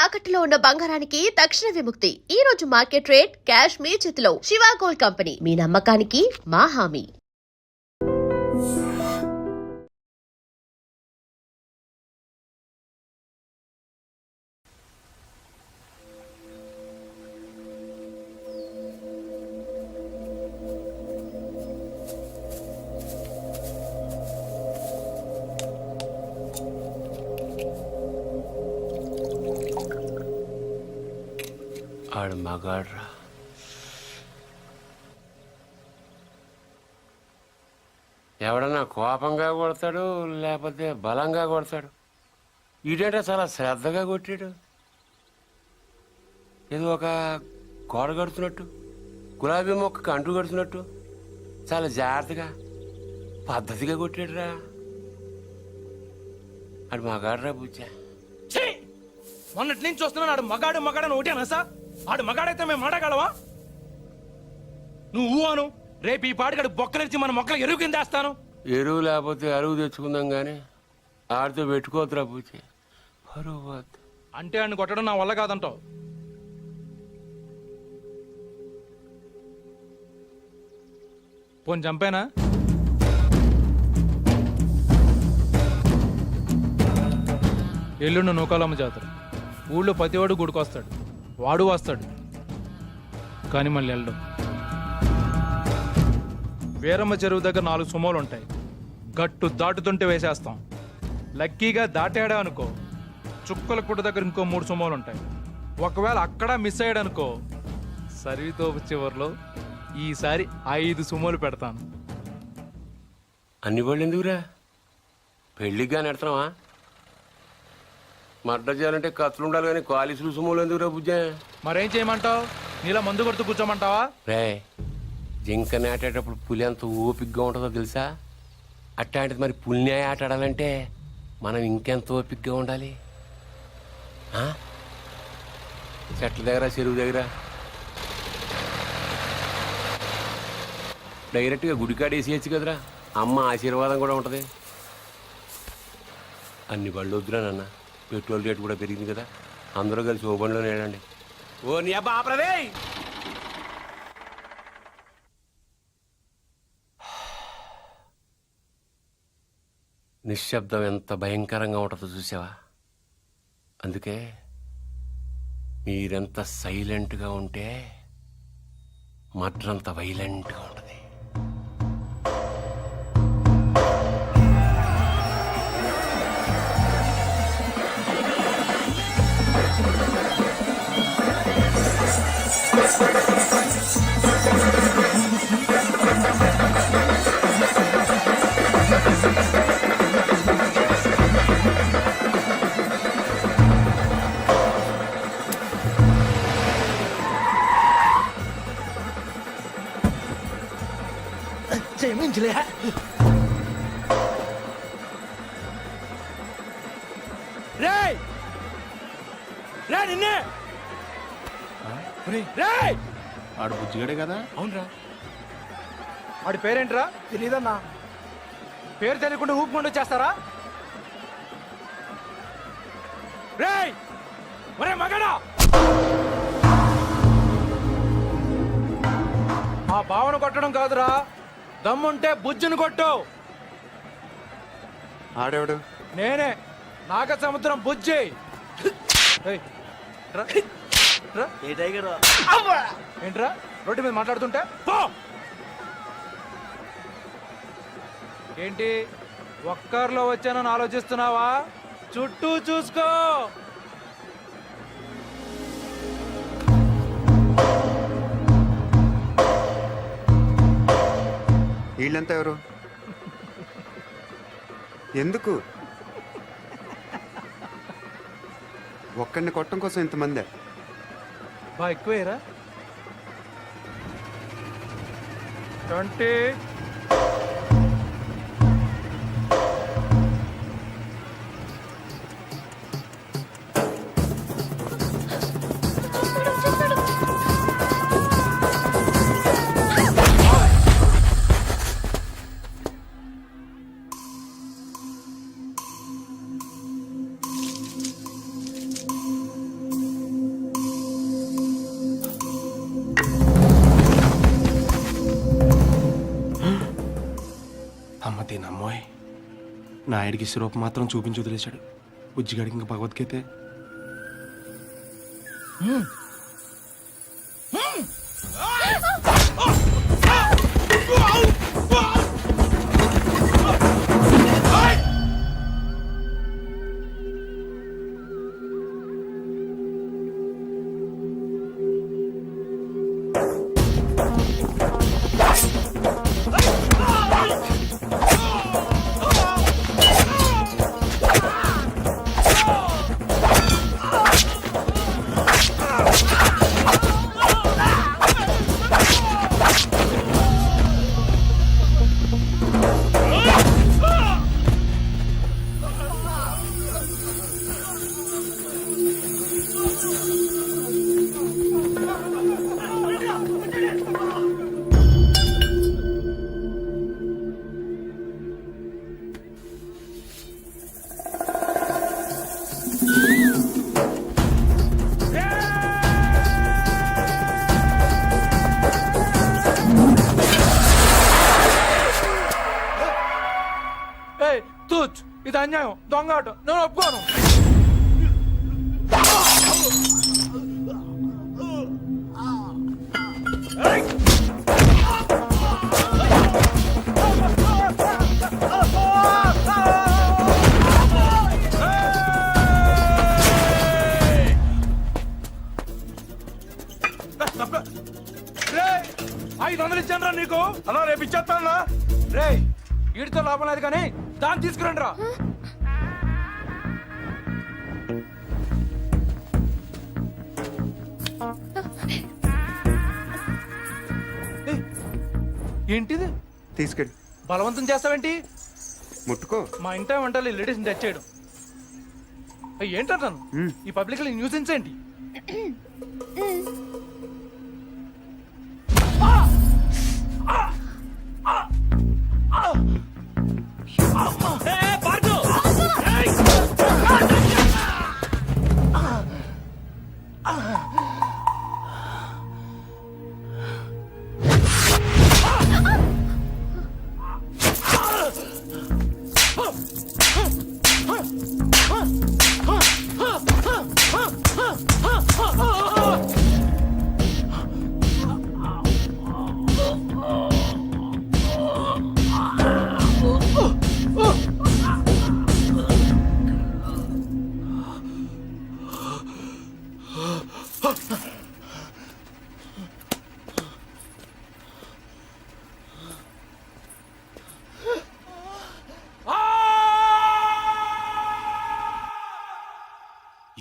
తాకట్టులో ఉన్న బంగారానికి తక్షణ విముక్తి. ఈ రోజు మార్కెట్ రేట్ క్యాష్ మీ చేతిలో. శివ గోల్డ్ కంపెనీ, మీ నమ్మకానికి మా హామీ. ఆడు మగాడ్రా. ఎవడన్నా కోపంగా కొడతాడు, లేకపోతే బలంగా కొడతాడు. ఈడేంటే చాలా శ్రద్ధగా కొట్టాడు. ఏదో ఒక గోడ కడుతున్నట్టు, గులాబీ మొక్కకు అంటు కడుతున్నట్టు చాలా జాగ్రత్తగా పద్ధతిగా కొట్టాడురా. ఆడు మగాడ్రా బుజ్జా. మొన్నటి నుంచి చూస్తున్నాను. ఆడు మగాడు మగాడని ఒకటేనా సార్? ఆడు మగాడైతే మేము మాడగలవా? నువ్వు అను, రేపు ఈ పాడిగాడు బొక్కలిచ్చి మన మొక్కలు ఎరువు కింద వేస్తాను. ఎరువు లేకపోతే అరువు తెచ్చుకుందాం కానీ ఆడితో పెట్టుకోతురా పూచి. పరువు అంటే ఆయన కొట్టడం నా వల్ల కాదంటావు. పోని చంపేనా? ఎల్లుండి నూకాలమ్మ జాతర. ఊళ్ళో ప్రతివాడు గుడికొస్తాడు, వాడు వస్తాడు, కానీ మళ్ళీ వెళ్ళడం. వీరమ్మ చెరువు దగ్గర 4 సుమోలు ఉంటాయి. గట్టు దాటుతుంటే వేసేస్తాం. లక్కీగా దాటాడా అనుకో, చుక్కల కుట్ట దగ్గర ఇంకో 3 సుమోలు ఉంటాయి. ఒకవేళ అక్కడ మిస్ అయ్యాడనుకో, సర్వీతోపు చివరిలో ఈసారి 5 సుమోలు పెడతాను. అన్ని బళ్ళు ఎందుకురా? పెళ్ళిగా నెడతావా? మడ్డ చేయాలంటే కత్తులు ఉండాలి కానీ కాలిసులు సుమోలు ఎందుకురా బుజ్జా? మరేం చేయమంటావు? నీలా మందు కొడుతూ కూర్చోమంటావా? రే, జింక నాటేటప్పుడు పులి ఎంత ఓపికగా ఉంటుందో తెలుసా? అట్లాంటిది మరి పులిని ఆట ఆడాలంటే మనం ఇంకెంత ఓపికగా ఉండాలి. చెట్ల దగ్గర, చెరువు దగ్గర డైరెక్ట్గా గుడికాడ వేసేయచ్చు కదరా. అమ్మ ఆశీర్వాదం కూడా ఉంటుంది. అన్ని బళ్ళు వద్దురా నాన్న, పెట్రోల్ రేటు కూడా పెరిగింది కదా. అందరూ కలిసి ఓ బండిలోనే వేయండి. ఓ నీ అబ్బా ఆపరదే. నిశ్శబ్దం ఎంత భయంకరంగా ఉంటుందో చూసావా? అందుకే మీరెంత సైలెంట్గా ఉంటే మడ్రంత వైలెంట్గా ఉంటుంది. ఆడు బుజ్జిగడే కదా? అవునరా. వాడి పేరేంట్రా? తెలీదన్నా. పేరు తెలియకుండా ఊపుకుండా వచ్చేస్తారా? రేయ్, ఒరే మగడా, ఆ బావను కొట్టడం కాదురా, దమ్ముంటే బుజ్జును కొట్టు. ఆడేవాడు? నేనే, నాగ సముద్రం బుజ్జి. ఏంట్రా రోడ్డు మీద మాట్లాడుతుంటే? పో. ఏంటి ఒక్కర్లో వచ్చానని ఆలోచిస్తున్నావా? చుట్టూ చూసుకో. వీళ్ళంతా ఎవరు? ఎందుకు ఒక్కడిని కొట్టడం కోసం ఇంతమంది? బా ఎక్కువేరా. 20. దీనమ్మోయ్ నాయుడికి సిరూప్ మాత్రం చూపించి వదిలేశాడు. బుజ్జిగాడికి ఇంకా భగవద్గీతే. ఏయ్ తూచ్, ఇది అన్యాయం, దొంగ ఆట, నేను ఒప్పుకోను. రేయ్, 500 ఇచ్చాను రా నీకు. అలా రేపు ఇచ్చేస్తాను రే. వీడితో లాభం లేదు కానీ దాన్ని తీసుకురండి రా. ఏయ్, ఏంటిది? తీసుకెళ్ళి బలవంతం చేస్తావేంటి? ముట్టుకో. మా ఇంట వంటలు లేడీస్ టచ్ చేయడం ఏంటంటాను? ఈ పబ్లిక్ న్యూసెన్స్ ఏంటి?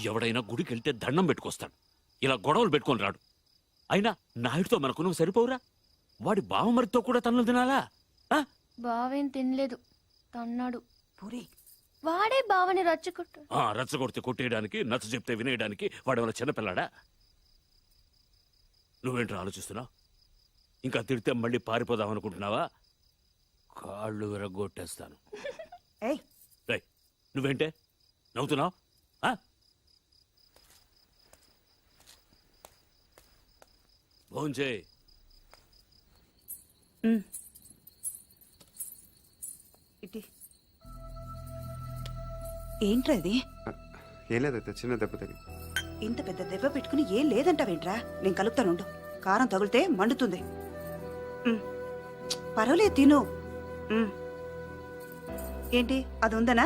ఎవడైనా గుడికి వెళ్తే దండం పెట్టుకొస్తాడు, ఇలా గొడవలు పెట్టుకొని రాడు. అయినా నాయుడితో మనకు నువ్వు సరిపోవురా? వాడి బావమరితో కూడా తన్నులు తినాలా? బావేం తినలేదు, తన్నాడు. వాడే బావని రచ్చగొట్టు. రచ్చగొడితే కొట్టేయడానికి, నచ్చ చెప్తే వినేయడానికి వాడేమైనా చిన్నపిల్లాడా? నువ్వేంట్రా ఆలోచిస్తున్నావు? ఇంకా తిడితే మళ్ళీ పారిపోదాం అనుకుంటున్నావా? కాళ్ళు విరగొట్టేస్తాను. రేయ్, నువ్వేంటే నవ్వుతున్నావు? భోంచేయ్. ఏంట్రా ఇది? ఏం లేదైతే చిన్న దెబ్బ తగిలి. ఇంత పెద్ద దెబ్బ పెట్టుకుని ఏం లేదంటావేంట్రా? నేను కలుపుతానుండు. కారం తగిలితే మండుతుంది. పర్వాలేదు, తిను. ఏంటి అది ఉందనా?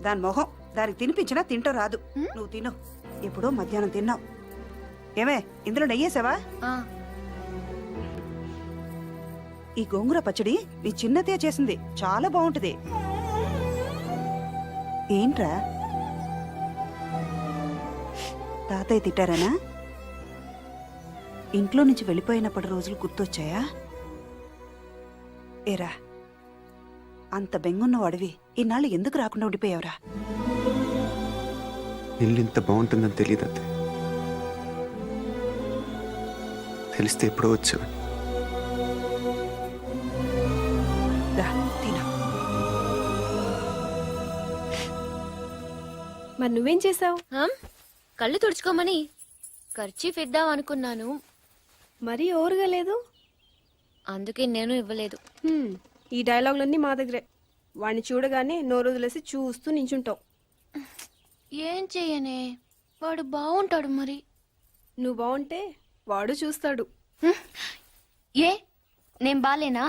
దాని మొహం దానికి తినిపించినా తింటూ రాదు. నువ్వు తిను. ఎప్పుడో మధ్యాహ్నం తిన్నావు. ఏమే, ఇందులో నెయ్యేసావా? ఈ గోంగూర పచ్చడి నీ చిన్నతే చేసింది, చాలా బాగుంటది. ఏంట్రా, తాతయ్య తిట్టారనా? ఇంట్లో నుంచి వెళ్ళిపోయినప్పటి రోజులు గుర్తొచ్చాయా? ఏరా, అంత బెంగున్నవాడివి ఇన్నాళ్ళు ఎందుకు రాకుండా ఉండిపోయావురా? ఇల్లు ఇంత బాగుంటుందని తెలియదు అత్తే. తెలిస్తే ఎప్పుడో వచ్చావు. మరి నువ్వేం చేసావు? కళ్ళు తుడుచుకోమని ఖర్చీఫ్ ఇద్దాం అనుకున్నాను, మరీ ఓవర్గా లేదు, అందుకే నేను ఇవ్వలేదు. ఈ డైలాగులన్నీ మా దగ్గరే. వాడిని చూడగానే నోరు వదిలేసి చూస్తూ నించుంటావు. ఏం చెయ్యనే, వాడు బాగుంటాడు మరి. నువ్వు బాగుంటే వాడు చూస్తాడు. ఏ నేను బాలేనా?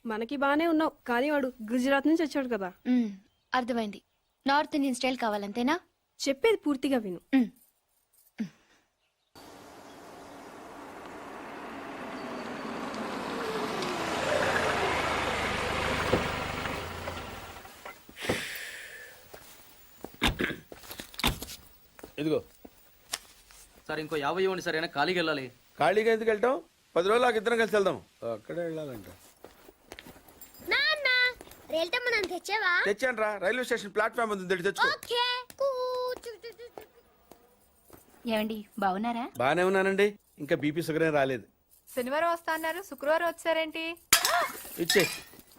మనకి బానే ఉన్నావు, కానీ వాడు గుజరాత్ నుంచి వచ్చాడు కదా. అర్థమైంది. నార్త్ ఇండియన్ స్టైల్ కావాలంతేనా? చెప్పేది పూర్తిగా విను. ఇదిగో సార్ ఇంకో 50 ఇవ్వండి సార్, అయినా ఖాళీకి వెళ్ళాలి. ఖాళీగా ఎందుకు వెళ్తాం? 10 రోజులు నాకు ఇద్దరం కలిసి వెళ్దాం. అక్కడే వెళ్ళాలంట. తెచ్చాను రా, రైల్వే స్టేషన్ ప్లాట్ఫామ్ ఉంది, తెచ్చుకో. ఏమండి బాగున్నారా? బానే ఉన్నానండి, ఇంకా బీపీ షుగర్ ఏం రాలేదు. శనివారం వస్తా అన్నారు, శుక్రవారం వచ్చారేంటి? ఇచ్చే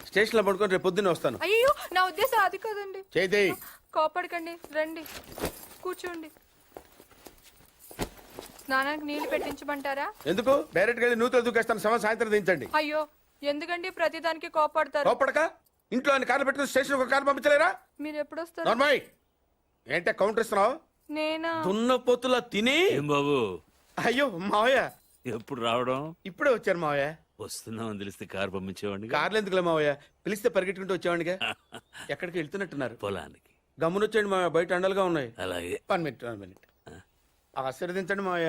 స్టేషన్ లో పడుకొని రేపు పొద్దున్నే వస్తాను. అయ్యో నా ఉద్దేశం అది కాదండి. చేయి. కోపడకండి, రండి కూర్చోండి. స్నానానికి నీళ్లు పెట్టించమంటారా? ఎందుకు? డైరెక్ట్ గా వెళ్ళి నూతులు దూకేస్తాను, సాయంత్రం దించండి. అయ్యో ఎందుకండి ప్రతిదానికి కోపడతారు? లోపడక ఇంట్లో అన్ని కార్లు పెట్టుకుని స్టేషన్ ఒక కారు పంపించలేరా? మీరు ఎప్పుడు వస్తారు? నార్మల్ ఏంటే కౌంటర్ ఇస్తున్నావు? నేనా? దున్నపోతులా తిని. ఏం బాబు, అయ్యో మావయ్య, ఎప్పుడు రావడం? ఇప్పుడే వచ్చాను మావయ్య. వస్తున్నామని తెలిస్తే కారు పంపించేవాడిని. కార్లు ఎందుకులే మావయ్య, పిలిస్తే పరిగెట్టుకుంటూ వచ్చేవాడిగా. ఎక్కడికి వెళ్తున్నట్టున్నారు? పొలానికి. గమ్మునొచ్చేయండి మావయ్య, బయట అండలుగా ఉన్నాయి. అలాగే. 1 మినిట్ ఆశీర్వదించండి మావయ్య.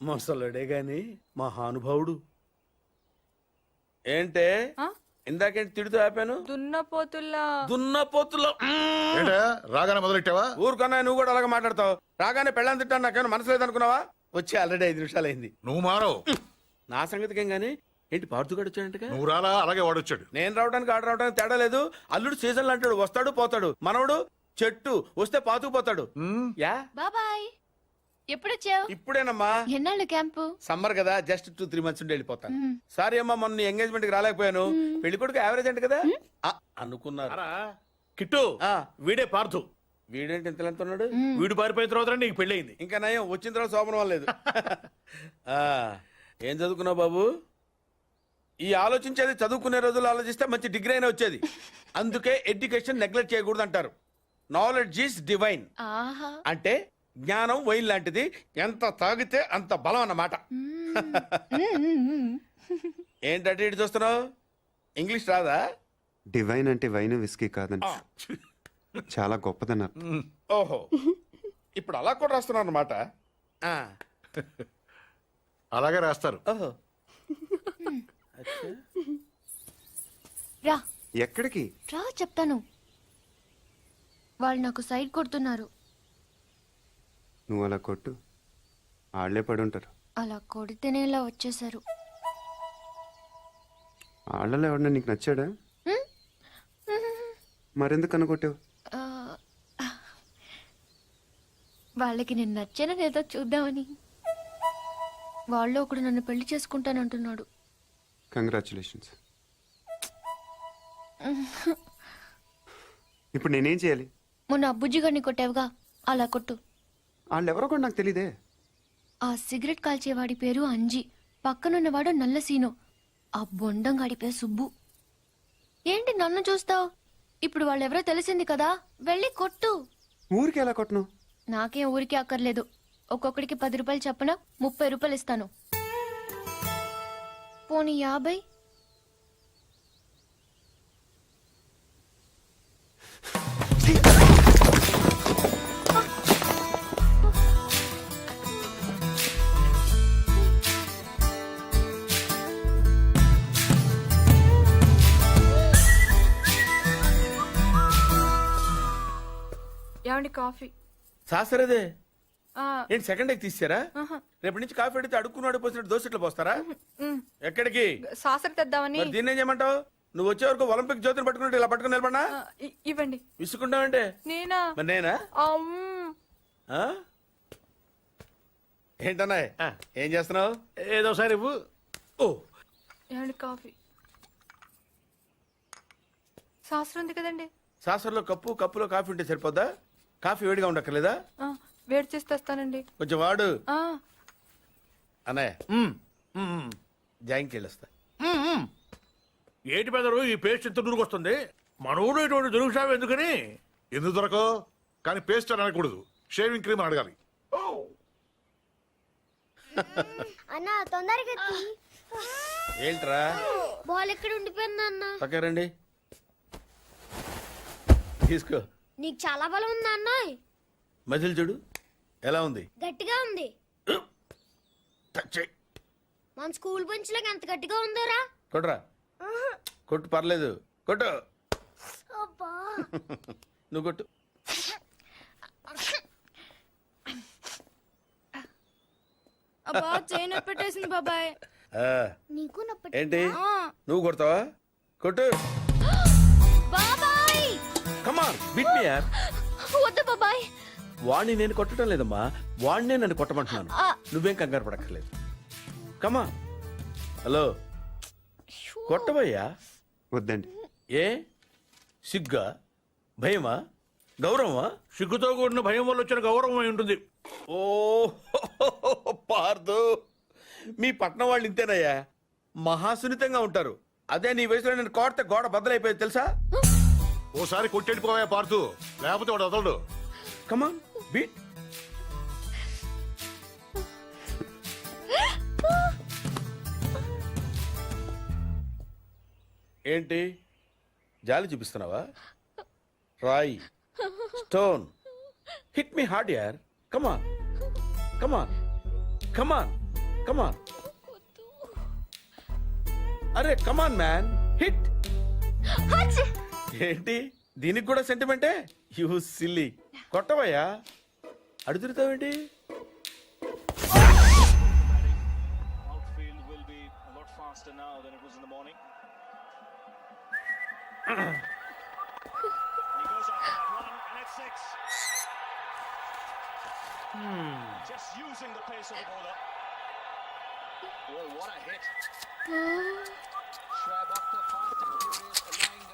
మొసలుడే గాని మహానుభావుడు. ఏంటే ఇందాకేంటి తిడుతూ ఆపాను? దున్నపోతుల్లో రాగానే మొదలెట్టావా? ఊరుకన్నా నువ్వు కూడా అలాగే మాట్లాడతావు. రాగానే పెళ్ళని తిట్టాను, నాకేమైనా మనసు లేదనుకున్నావా? వచ్చి ఆల్రెడీ 5 నిమిషాలు అయింది. నువ్వు మారో. నా సంగతికి ఏం గానీ ఏంటి పార్తుగాడు వచ్చాడంటగా? నువ్వు రాలా, అలాగే వాడొచ్చాడు. నేను రావడానికి ఆడ రావడానికి తేడా లేదు. అల్లుడు సీజన్లు అంటాడు, వస్తాడు పోతాడు. మనవడు చెట్టు వస్తే పాతుకుపోతాడు. యా బాబాయ్, ఎప్పుడొచ్చావు? ఇప్పుడేనమ్మా. ఎన్నాళ్ళు క్యాంపు? సమ్మర్ కదా, జస్ట్ 2-3 మంత్స్ ఉండి వెళ్ళిపోతాను. సారీ అమ్మా, మొన్న ఎంగేజ్మెంట్ కి రాలేకపోయాను. పెళ్లి కొడుకు యావరేజ్ అంటే కదా అనుకున్నారు. కిట్టు, ఆ, వీడే పార్థు. వీడేంటి ఇంత ఎంత ఉన్నాడు? వీడు పారిపోయిన తర్వాత నీకు పెళ్ళయింది. ఇంకా నయం, వచ్చిన తర్వాత శోభనం లేదు. ఏం చదువుకున్నావు బాబు? ఈ ఆలోచించేది చదువుకునే రోజులు ఆలోచిస్తే మంచి డిగ్రీ అయినా వచ్చేది. అందుకే ఎడ్యుకేషన్ నెగ్లెక్ట్ చేయకూడదు అంటారు. Knowledge is divine. ఆహా, అంటే జ్ఞానం వైన్ లాంటిది, ఎంత తాగితే అంత బలం అన్నమాట. ఏంటంటే ఇటు చూస్తున్నావు? ఇంగ్లీష్ రాదా? డివైన్ అంటే వైన్ విస్కీ కాదని, చాలా గొప్పదన్నారు. ఓహో, ఇప్పుడు అలా కూడా రాస్తున్నావు అన్నమాట. అలాగే రాస్తారు. ఓహో, రా ఎక్కడికి? రా చెప్తాను. వాళ్ళు నాకు సైడ్ కొడుతున్నారు. నువ్వు అలా కొట్టు, ఆళ్లే పడి ఉంటారు. అలా కొడితేనే ఇలా వచ్చేసారు. ఆళ్ళలో ఎవడన్నా నీకు నచ్చాడా? మరెందుకు అనుకొట్టావు? ఆ, వాళ్ళకి నేను నచ్చానో లేదో చూద్దామని. వాళ్ళు ఒకడు నన్ను పెళ్లి చేసుకుంటానంటున్నాడు. కంగ్రాచులేషన్స్. ఇప్పుడు నేనేం చేయాలి? మొన్న అబ్బుజ్జి గారిని కొట్టావుగా, అలా కొట్టు. వాళ్ళెవరో కూడా నాకు తెలీదే. ఆ సిగరెట్ కాల్చేవాడి పేరు అంజి, పక్కనున్నవాడు నల్ల సీను, ఆ బొండంగాడి పేరు సుబ్బు. ఏంటి నన్ను చూస్తావు? ఇప్పుడు వాళ్ళెవరో తెలిసింది కదా, వెళ్ళి కొట్టు. ఊరికి ఎలా కొట్టను? నాకేం ఊరికి అక్కర్లేదు. ఒక్కొక్కడికి 10 రూపాయలు చప్పున 30 రూపాయలు ఇస్తాను. పోనీ 50? ఏమండి కాఫీ? సాసరేదే ఏంటి సెకండ్ ఎగ్ తీసారా? రేపటి నుంచి కాఫీ అడిగితే అడుక్కున్నాడు పోసినట్టు దోశట్లు పోస్తారా? ఎక్కడికి? సాసర తెద్దామని. మరి దీన్ని ఏం చేయమంటావు? నువ్వు వచ్చే వరకు ఒలింపిక్ జ్యోతిని పట్టుకున్నట్టు ఇలా పట్టుకుని నిలబడినా ఇవ్వండి. విసుకుంటావంటే? నేనా? మరి నేనా? ఆ? ఏంటన్నా ఏం చేస్తున్నావు? ఏదో సార్ ఇవ్వు. ఓ, ఏమండి కాఫీ? సాసర ఉంది కదండి. సాసర్లో కప్పులో కాఫీ ఉంటే సరిపోద్దా? కాఫీ వేడిగా ఉండక్కర్లేదా? వేడి చేసి తెస్తానండి. కొంచెం వాడు అన్నయ్య. జాయింట్కి వెళ్ళొస్తా. ఏంటి పెదరు ఈ పేస్ట్ ఇంత దూరుకొస్తుంది మన ఊళ్ళో ఇటువంటి దొరుకుతావు ఎందుకని? ఎందుకు దొరకవు? కానీ పేస్ట్ అని అనకూడదు, షేవింగ్ క్రీమ్ అని అడగాలి. అన్న తొందరగా ఏంట్రా బాల్ ఎక్కడ ఉండిపోయింది అన్న? పక్క రండి, తీసుకో. నీకు చాలా బలం ఉందా అన్న? మజిల్ చూడు ఎలా ఉంది. గట్టిగా ఉంది. టచ్ చెయ్. మన స్కూల్ బెంచ్ లాగా ఎంత గట్టిగా ఉందోరా? కొట్రా, కొట్టు, పర్లేదు, కొట్టు. అబ్బా నువ్వు కొట్టు. అబ్బా చైన్ పెట్టేసింది బాబాయ్. ఆ, నీకు నొప్పి ఏంటి నువ్వు కొడతావా? కొట్టు. బాబాయ్ కమాన్ బీట్ మీ యార్. వద్దు బాబాయ్. వాణ్ణి నేను కొట్టడం లేదమ్మా, వాణ్ణే నన్ను కొట్టమంటున్నాను. నువ్వేం కంగారు పడక్కర్లేదు. కమా. హలో, కొట్టబోయ్యా. వద్దండి. ఏ సిగ్గా, భయమా, గౌరవమా? సిగ్గుతో కూడిన భయం వల్ల వచ్చిన గౌరవం అయి ఉంటుంది. ఓ పార్దు, మీ పట్నం వాళ్ళు ఇంతేనయ్యా, మహాసున్నితంగా ఉంటారు. అదే నీ వయసులో నేను కోడితే గోడ బద్దలైపోయేది తెలుసా? ఓసారి కొట్టెళ్ళిపోయా పార్తు, లేకపోతే వాడు వదలడు. కమాన్ బీట్. ఏంటి జాలి చూపిస్తున్నావా? రాయ్, స్టోన్, హిట్ మీ హార్డ్ యార్. కమాన్ కమాన్ కమాన్ కమాన్. అరే కమాన్ మ్యాన్, హిట్. ఏంటి దీనికి కూడా సెంటిమెంటే? You silly. కొట్టవయ్యా, అడుగుతావేంటి? Just using the pace of the bowler. Oh, what a hit. Shab Akhtar fast and furious, allowing